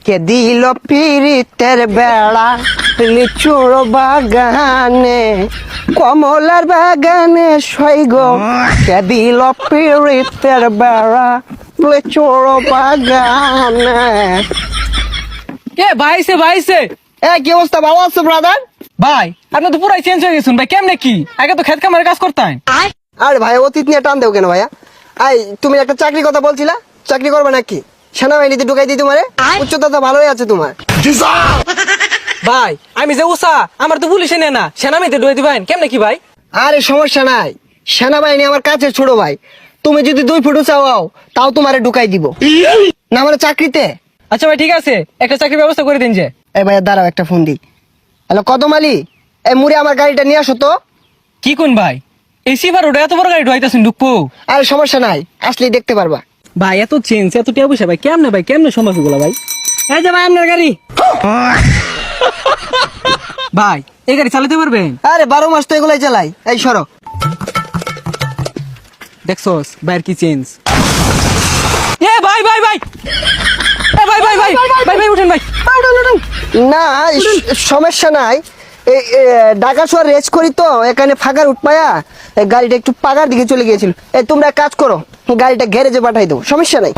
কে দিল পিরিতের বেড়া লিচুর বাগানে কমলার বাগানে সৈগ কে দিল পিরিতের বেড়া লিচুর বাগানে। কে ভাইছে ভাইছে কি অবস্থা, ভালো আছো ব্রাদার? ভাই আপনি তো পুরাই চেঞ্জ হয়ে গেছেন ভাই, কেমনে কি? আগে তো খেত কামারে কাজ করতেন। আরে ভাই অতীত নিয়ে টান দেও কেন ভাইয়া? তুমি একটা চাকরি কথা বলছিলা, চাকরি করবে নাকি? সেনাবাহিনীতে ঢুকাই দিই তোমারে? উচ্চতা তো ভালোই আছে তোমার। ভাই আমি যে উষা, আমার তো পুলিশে নেয় না, সেনামিতে ঢুয়ে দিবেন কেমনে কি ভাই? আরে সমস্যা নাই, সেনাবাহিনী আমার কাছে ছোট ভাই। তুমি যদি 2 ফুট চাও তাও তোমারে ঢুকাই দিব না মানে চাকরিতে। আচ্ছা ভাই ঠিক আছে, একটা চাকরির ব্যবস্থা করে দিন যে। এই ভাইয়া দাঁড়াও, একটা ফোন দিই। হ্যালো কদম আলী, এই মুড়ে আমার গাড়িটা নিয়ে আসো তো। কি কোন ভাই, এই সিভার ওটা এত বড় গাড়ি ঢুকাইতেছেন ঢুকবো? আরে সমস্যা নাই, আসলেই দেখতে পারবা। ভাই এত চেঞ্জ এত টিয়া পয়সা ভাই কেমনে সম্ভব এগুলো ভাই? এই যে ভাই আপনার গাড়ি। ভাই এই গাড়ি চালাতে পারবেন? আরে 12 মাস তো এগুলাই চালাই। এই সরো। দেখছোস ভাইয়ের কি চেঞ্জ। এ ভাই ভাই ভাই এ ভাই ভাই ভাই ভাই ভাই উঠেন ভাই। না সমস্যা নাই, ঢাকা শহর রেস করি তো এখানে ফাঁকার উঠপায়া গাড়িটা একটু পাকার দিকে চলে গিয়েছিল। তোমরা এক কাজ করো, গাড়িটা গ্যারেজে পাঠাই দেবো, সমস্যা নাই।